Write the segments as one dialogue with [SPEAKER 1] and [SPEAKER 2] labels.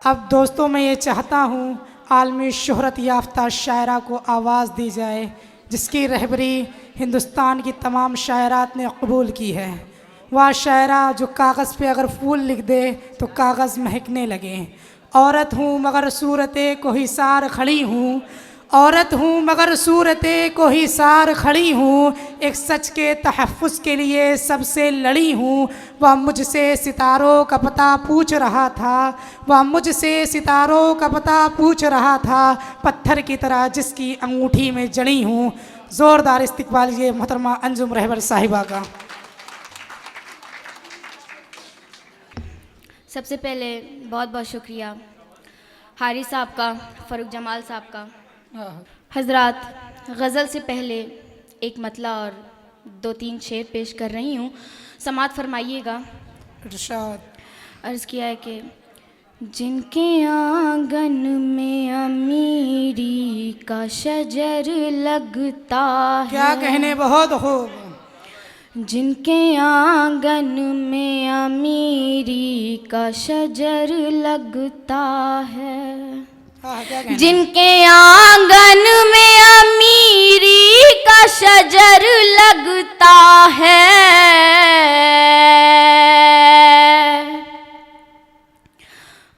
[SPEAKER 1] अब दोस्तों मैं ये चाहता हूँ आलमी शोहरत याफ्ता शायरा को आवाज़ दी जाए, जिसकी रहबरी हिंदुस्तान की तमाम शायरात ने कबूल की है। वह शायरा जो कागज़ पे अगर फूल लिख दे तो कागज़ महकने लगे। औरत हूँ मगर सूरतें को ही सार खड़ी हूँ, औरत हूँ मगर सूरतें को ही सार खड़ी हूँ, एक सच के तहफ़्फ़ुज़ के लिए सबसे लड़ी हूँ। वह मुझसे सितारों का पता पूछ रहा था, वह मुझसे सितारों का पता पूछ रहा था, पत्थर की तरह जिसकी अंगूठी में जड़ी हूँ। ज़ोरदार इस्तकबाल ये मोहतरमा अंजुम रहबर साहिबा का।
[SPEAKER 2] सबसे पहले बहुत बहुत शुक्रिया हारी साहब का, फ़ारूक जमाल साहब का। हज़रात, गज़ल से पहले एक मतला और 2-3 शेर पेश कर रही हूँ, समात फरमाइएगा।
[SPEAKER 1] इरशाद।
[SPEAKER 2] अर्ज़ किया है कि जिनके आंगन में अमीरी का शजर लगता है,
[SPEAKER 1] क्या कहने, बहुत खूब।
[SPEAKER 2] जिनके आंगन में अमीरी का शजर लगता है,
[SPEAKER 1] क्या कहने?
[SPEAKER 2] जिनके आंगन में अमीरी का शजर लगता है,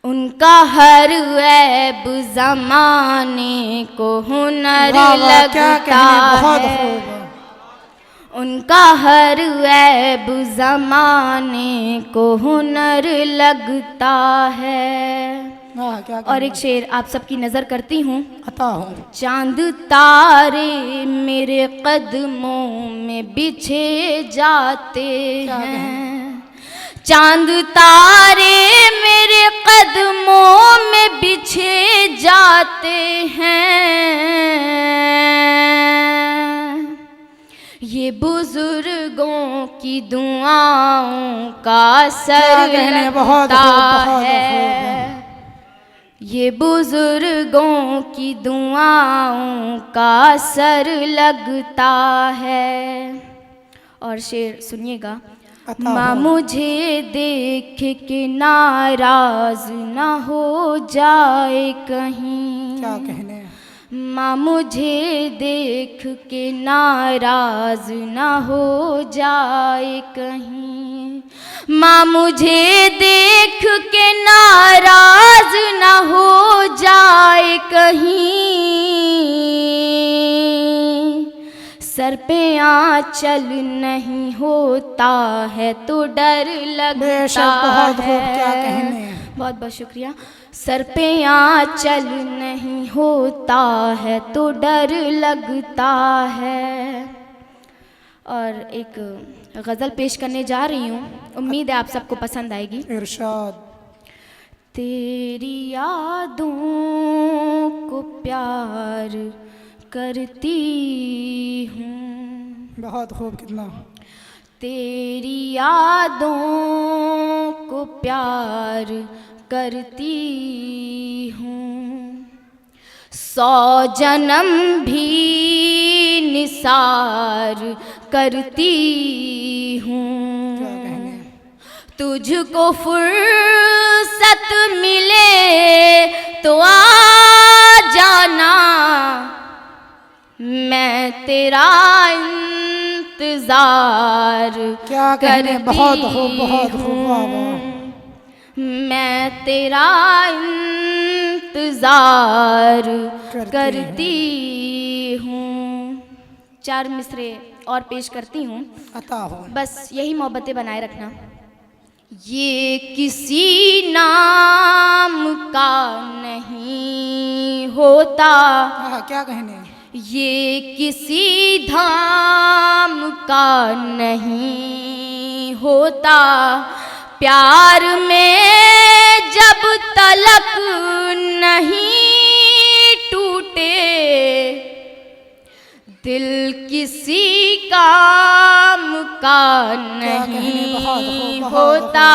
[SPEAKER 2] उनका हर ऐब ज़माने को हुनर लगता है, उनका हर ऐब ज़माने को हुनर लगता है। और एक शेर आप सबकी नज़र करती हूँ। चांद तारे मेरे कदमों में बिछे जाते हैं, चांद तारे मेरे कदमों में बिछे जाते हैं, ये बुजुर्गों की दुआओं का असर लगता है, ये बुजुर्गों की दुआओं का असर लगता है। और शेर सुनिएगा। माँ मुझे देख के नाराज ना हो जाए कहीं,
[SPEAKER 1] क्या कहने,
[SPEAKER 2] माँ मुझे देख के नाराज ना हो जाए कहीं, माँ मुझे देख के नाराज ना हो जाए कहीं, सर पे आंचल नहीं होता है तो डर लगता है।
[SPEAKER 1] क्या कहने,
[SPEAKER 2] बहुत बहुत शुक्रिया। सर पे आंचल नहीं होता है तो डर लगता है। और एक गज़ल पेश करने जा रही हूँ, उम्मीद है आप सबको पसंद आएगी।
[SPEAKER 1] इरशाद।
[SPEAKER 2] तेरी यादों को प्यार करती हूँ,
[SPEAKER 1] बहुत खूब, कितना।
[SPEAKER 2] तेरी यादों को प्यार करती हूँ, 100 जन्म भी निसार करती हूँ, तुझको फुर्सत मिले तो आ जाना, मैं तेरा इंतजार
[SPEAKER 1] क्या कहने, बहुत खूब, बहुत खूब, वाह वाह।
[SPEAKER 2] मैं तेरा इंतजार करती हूँ। 4 मिसरे और पेश करती हूँ,
[SPEAKER 1] अता हो।
[SPEAKER 2] बस यही मोहब्बतें बनाए रखना। ये किसी नाम का नहीं होता,
[SPEAKER 1] क्या कहने,
[SPEAKER 2] ये किसी धाम का नहीं होता, प्यार में जब तलक नहीं टूटे, दिल किसी काम का नहीं होता,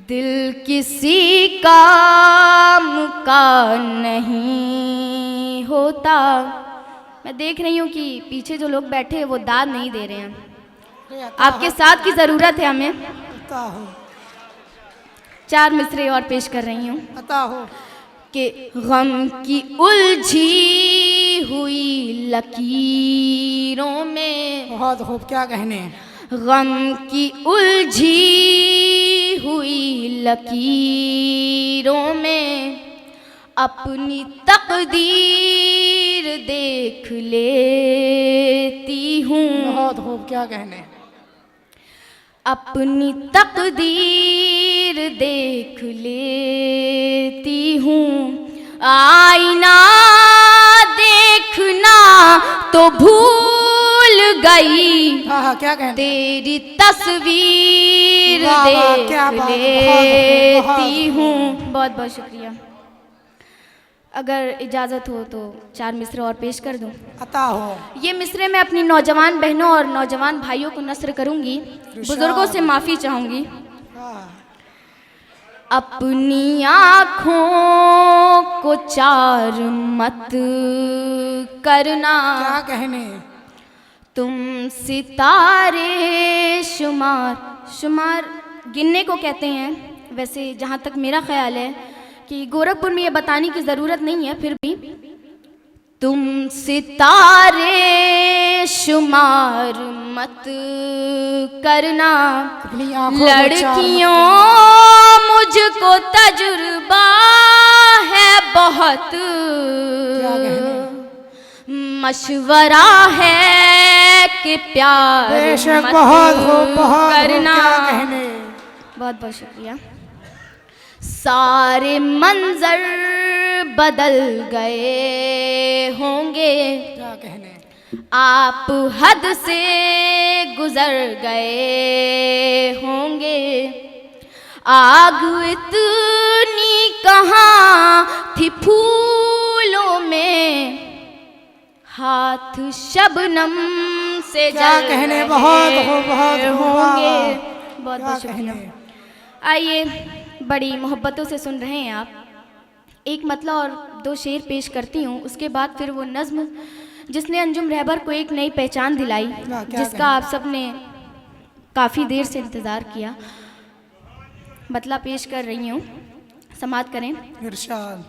[SPEAKER 2] दिल किसी काम का नहीं होता। मैं देख रही हूँ कि पीछे जो लोग बैठे हैं वो दाद नहीं दे रहे हैं, आपके साथ की ज़रूरत है हमें। 4 मिसरे और पेश कर रही हूँ
[SPEAKER 1] अता हो।
[SPEAKER 2] कि गम की उलझी हुई लकीरों में,
[SPEAKER 1] बहुत खूब, क्या कहने।
[SPEAKER 2] गम की उलझी हुई लकीरों में अपनी तकदीर देख लेती हूँ।
[SPEAKER 1] बहुत खूब, क्या कहने।
[SPEAKER 2] अपनी तकदीर देख लेती हूँ। आईना देखना तो भूल गई,
[SPEAKER 1] हाँ, क्या कहने।
[SPEAKER 2] तेरी तस्वीर
[SPEAKER 1] वाह, वाह,
[SPEAKER 2] देख
[SPEAKER 1] क्या बात,
[SPEAKER 2] लेती हूँ। बहुत बहुत शुक्रिया। अगर इजाज़त हो तो 4 मिसरे और पेश कर दूँ।
[SPEAKER 1] अता हो।
[SPEAKER 2] ये मिसरे मैं अपनी नौजवान बहनों और नौजवान भाइयों को नस्र करूंगी, बुजुर्गों से माफ़ी चाहूंगी। अपनी आँखों को चार मत करना,
[SPEAKER 1] क्या कहने।
[SPEAKER 2] तुम सितारे शुमार गिनने को कहते हैं। वैसे जहाँ तक मेरा ख्याल है कि गोरखपुर में ये बताने की ज़रूरत नहीं है, फिर भी तुम सितारे शुमार मत करना,
[SPEAKER 1] अपनी आँखों को
[SPEAKER 2] लड़कियों मुझको तजुर्बा है बहुत,
[SPEAKER 1] क्या कहने।
[SPEAKER 2] मशवरा है कि प्यार
[SPEAKER 1] बेशक,
[SPEAKER 2] मत
[SPEAKER 1] बहुत खूब, बहुत
[SPEAKER 2] करना।
[SPEAKER 1] खूब, क्या कहने।
[SPEAKER 2] बहुत बहुत शुक्रिया। सारे मंजर बदल गए होंगे,
[SPEAKER 1] क्या कहने।
[SPEAKER 2] आप हद से गुजर गए होंगे, आग इतनी कहाँ थी फूलों में, हाथ शबनम से
[SPEAKER 1] क्या
[SPEAKER 2] जल
[SPEAKER 1] कहने।
[SPEAKER 2] रहे
[SPEAKER 1] बहुत खूब, बहुत खूब,
[SPEAKER 2] होंगे।
[SPEAKER 1] वाह,
[SPEAKER 2] बहुत
[SPEAKER 1] क्या
[SPEAKER 2] बहुत शुक्रिया।
[SPEAKER 1] कहने।
[SPEAKER 2] आइए, बड़ी मोहब्बतों से सुन रहे हैं आप। एक मतला और 2 शेर पेश करती हूँ, उसके बाद फिर वो नज़्म जिसने अंजुम रहबर को एक नई पहचान दिलाई, जिसका आप सब ने काफ़ी देर से इंतज़ार किया। मतला पेश कर रही हूँ, समाअत करें।
[SPEAKER 1] इरशाद।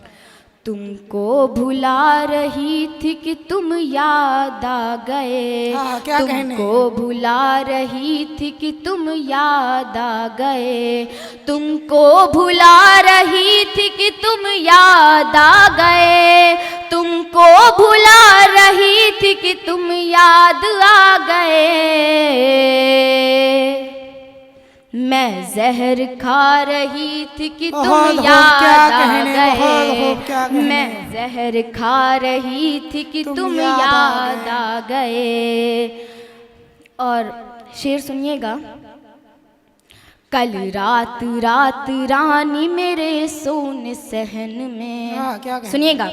[SPEAKER 2] तुमको भुला रही थी कि तुम याद आ गए,
[SPEAKER 1] हाँ, क्या कहने।
[SPEAKER 2] तुमको भुला रही थी कि तुम याद आ गए, तुमको भुला रही थी कि तुम याद आ गए, तुमको भुला रही थी कि तुम याद आ गए। मैं जहर खा रही थी कि तुम याद आ गए, मैं जहर खा रही थी कि तुम याद आ गए। और शेर सुनिएगा। कल रात रात रानी मेरे सोने सहन में, सुनिएगा।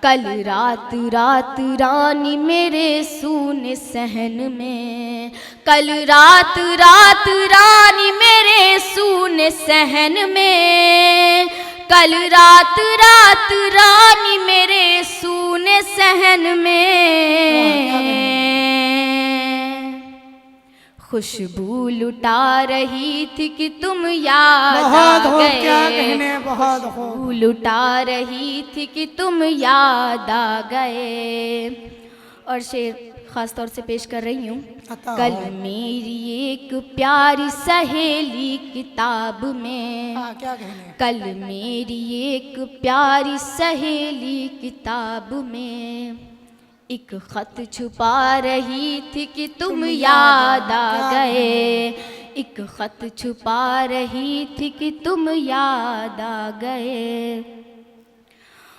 [SPEAKER 2] कल रात रात रानी मेरे सूने सहन में, कल रात रात रानी मेरे सूने सहन में, कल रात रात रानी मेरे सूने सहन में, खुशबू लुटा रही थी कि तुम याद आ गए, खुशबू लुटा रही थी कि तुम याद आ गए। और शेर ख़ास तौर से पेश कर रही हूँ। कल मेरी एक प्यारी सहेली किताब में, कल मेरी एक प्यारी सहेली किताब में एक ख़त छुपा रही थी कि तुम याद आ गए, एक ख़त छुपा रही थी कि तुम याद आ गए।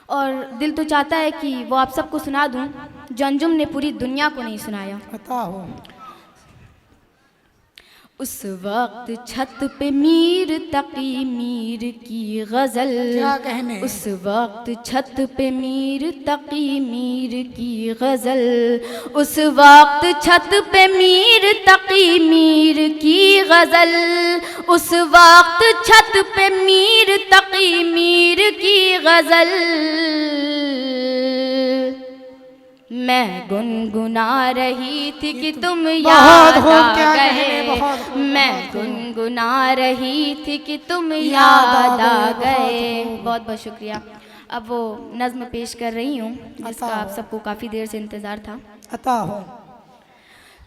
[SPEAKER 2] और दिल तो चाहता है कि वो आप सबको सुना दूं जो अंजुम ने पूरी दुनिया को नहीं सुनाया। उस वक्त छत पे मीर तकी मीर की गज़ल, उस वक्त छत पे मीर तकी मीर की गज़ल, उस वक्त छत पे मीर तकी मीर की गज़ल, उस वक्त छत पे मीर तकी मीर की गज़ल मैं गुनगुना रही थी कि तुम याद आ गए, मैं गुनगुना गुनगुना रही थी कि तुम याद आ गए। बहुत बहुत शुक्रिया। अब वो नज़्म पेश कर रही हूँ जिसका आप सबको काफ़ी देर से इंतज़ार था।
[SPEAKER 1] अता हो।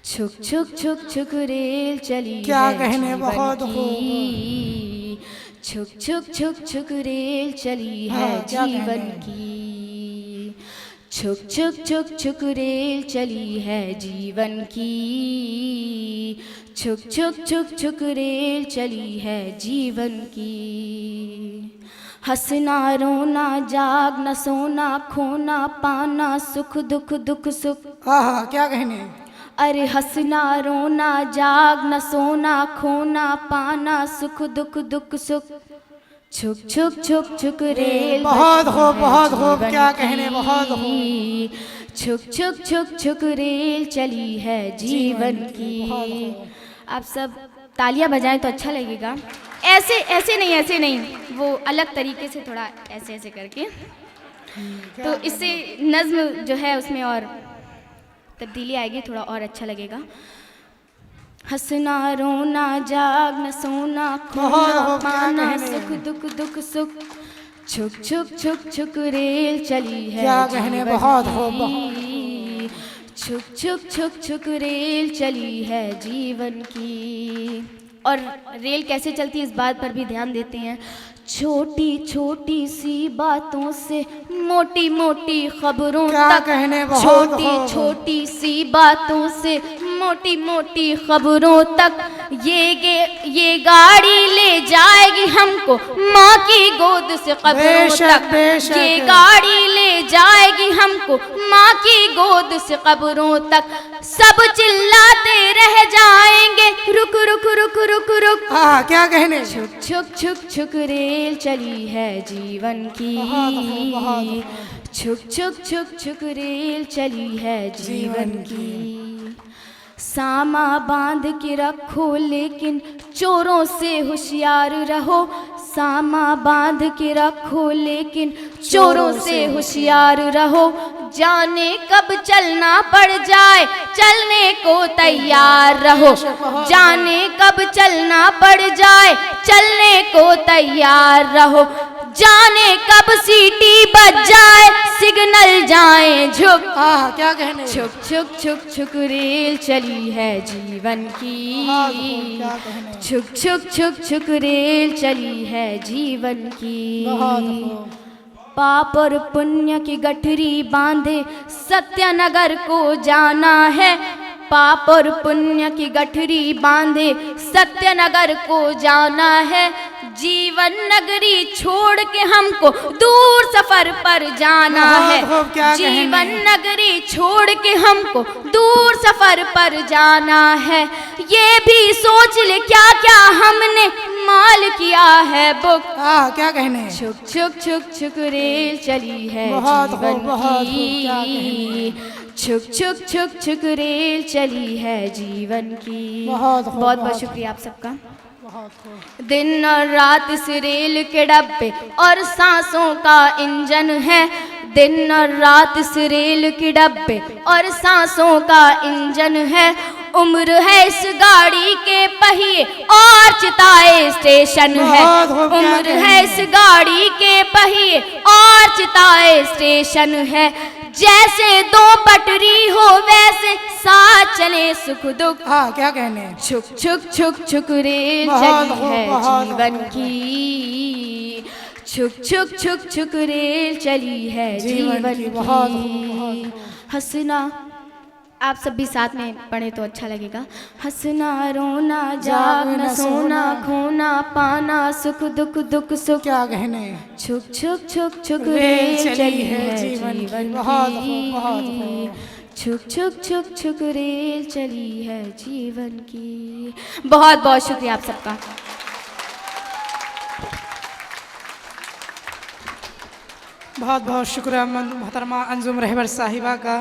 [SPEAKER 2] छुक छुक छुक छुक रेल चली
[SPEAKER 1] क्या
[SPEAKER 2] है
[SPEAKER 1] कहने,
[SPEAKER 2] जीवन
[SPEAKER 1] बहुत
[SPEAKER 2] की। छुक छुक छुक छुक रेल चली है
[SPEAKER 1] हाँ, क्या
[SPEAKER 2] जीवन
[SPEAKER 1] कहने।
[SPEAKER 2] की। छुक छुक छुक छुक रेल चली है जीवन की। छुक छुक छुक छुक रेल चली है जीवन की। हंसना रोना जागना सोना खोना पाना सुख दुख दुख सुख।
[SPEAKER 1] आहा, क्या कहने।
[SPEAKER 2] अरे हंसना रोना जागना सोना खोना पाना सुख दुख दुख सुख। छुक छुक छुक छुक रेल
[SPEAKER 1] बहुत
[SPEAKER 2] बजती
[SPEAKER 1] खूब,
[SPEAKER 2] है
[SPEAKER 1] बहुत खूब,
[SPEAKER 2] जीवन
[SPEAKER 1] क्या कहने,
[SPEAKER 2] की।
[SPEAKER 1] बहुत खूब।
[SPEAKER 2] छुक छुक छुक छुक रेल चली है जीवन की।
[SPEAKER 1] बहुत खूब।
[SPEAKER 2] आप सब तालियां बजाएं तो अच्छा लगेगा। ऐसे ऐसे नहीं, ऐसे नहीं, वो अलग तरीके से थोड़ा ऐसे ऐसे करके, तो इससे नज़्म जो है उसमें और तब्दीली आएगी, थोड़ा और अच्छा लगेगा। हंसना रोना जागना सोना खोना
[SPEAKER 1] बहुत
[SPEAKER 2] पाना
[SPEAKER 1] क्या कहने।
[SPEAKER 2] सुख दुख दुख सुख। छुक छुक छुक छुक रेल चली है
[SPEAKER 1] क्या कहने,
[SPEAKER 2] जीवन
[SPEAKER 1] बहुत हो,
[SPEAKER 2] की। छुक छुक छुक छुक रेल चली है जीवन की। और रेल कैसे चलती है इस बात पर भी ध्यान देते हैं। छोटी छोटी सी बातों से मोटी मोटी खबरों
[SPEAKER 1] क्या
[SPEAKER 2] तक।
[SPEAKER 1] कहने, बहुत
[SPEAKER 2] छोटी
[SPEAKER 1] हो।
[SPEAKER 2] छोटी सी बातों से मोटी मोटी खबरों तक। ये गाड़ी ले जाएगी हमको माँ की गोद से कब्रों
[SPEAKER 1] बेशक,
[SPEAKER 2] तक।
[SPEAKER 1] बेशक।
[SPEAKER 2] ये गाड़ी ले जाएगी हमको माँ की गोद से कब्रों तक। सब चिल्लाते रह जाएंगे रुक रुक रुक रुक रुक।
[SPEAKER 1] आहा, क्या कहने।
[SPEAKER 2] छुक छुक छुक छुक रेल चली है जीवन की।
[SPEAKER 1] बहुत खूब, बहुत खूब।
[SPEAKER 2] छुक छुक छुक छुक रेल चली है जीवन की। सामा बांध के रखो लेकिन चोरों से होशियार रहो। सामा बांध के रखो लेकिन चोरों से होशियार रहो। जाने कब चलना पड़ जाए चलने को तैयार रहो। जाने कब चलना पड़ जाए चलने को तैयार रहो। जाने कब सीटी बज जाए सिग्नल जाए झुक।
[SPEAKER 1] आहा, क्या कहने।
[SPEAKER 2] छुक छुक छुक छुक रेल चली है जीवन की।
[SPEAKER 1] क्या कहने।
[SPEAKER 2] छुक छुक छुक छुक रेल चली है जीवन की।
[SPEAKER 1] बहुत खूब।
[SPEAKER 2] पाप और पुण्य की गठरी बांधे सत्यनगर को जाना है। पाप और पुण्य की गठरी बांधे सत्यनगर को जाना है। जीवन नगरी छोड़ के हमको दूर सफर पर जाना है।
[SPEAKER 1] बहुत क्या कहने।
[SPEAKER 2] जीवन नगरी छोड़ के हमको दूर सफर पर जाना है। ये भी सोच ले क्या क्या हमने माल किया है बुक।
[SPEAKER 1] आहा, क्या कहने।
[SPEAKER 2] छुक छुक छुक छुक रेल चली है
[SPEAKER 1] बहुत
[SPEAKER 2] जीवन
[SPEAKER 1] खूब, बहुत खूब, क्या
[SPEAKER 2] की। छुक छुक छुक छुक रेल चली है जीवन की।
[SPEAKER 1] बहुत खूब,
[SPEAKER 2] बहुत
[SPEAKER 1] बहुत
[SPEAKER 2] शुक्रिया आप सबका।
[SPEAKER 1] बहुत खूब।
[SPEAKER 2] दिन और रात इस रेल के डब्बे और सांसों का इंजन है। दिन और रात इस रेल के डब्बे और सांसों का इंजन है। उम्र है इस गाड़ी के पहिए और चिताए स्टेशन है।
[SPEAKER 1] बहुत खूब, क्या
[SPEAKER 2] उम्र
[SPEAKER 1] कहने।
[SPEAKER 2] है इस गाड़ी के पहिए और चिताए स्टेशन है। जैसे दो पटरी हो वैसे साथ चले सुख दुख।
[SPEAKER 1] हाँ, क्या कहने।
[SPEAKER 2] छुक छुक छुक छुक रेल
[SPEAKER 1] बहुत
[SPEAKER 2] चली
[SPEAKER 1] खूब,
[SPEAKER 2] है
[SPEAKER 1] बहुत
[SPEAKER 2] जीवन
[SPEAKER 1] खूब।
[SPEAKER 2] की। छुक छुक छुक छुक रेल चली है
[SPEAKER 1] जीवन
[SPEAKER 2] जीवन
[SPEAKER 1] की, बहुत खूब,
[SPEAKER 2] की।
[SPEAKER 1] बहुत खूब।
[SPEAKER 2] हंसना, आप सब भी साथ में पढ़े तो अच्छा लगेगा। हंसना रोना जागना सोना खोना पाना सुख दुख दुख सुख।
[SPEAKER 1] क्या कहने।
[SPEAKER 2] छुक छुक छुक छुक
[SPEAKER 1] रेल
[SPEAKER 2] रेल चली है
[SPEAKER 1] जीवन की,
[SPEAKER 2] जीवन
[SPEAKER 1] बहुत
[SPEAKER 2] की।
[SPEAKER 1] खूब, बहुत खूब।
[SPEAKER 2] छुक छुक छुक छुक रेल चली है जीवन की। बहुत बहुत शुक्रिया आप सबका।
[SPEAKER 1] बहुत बहुत शुक्रिया मोहतरमा अंजुम रहबर साहिबा का।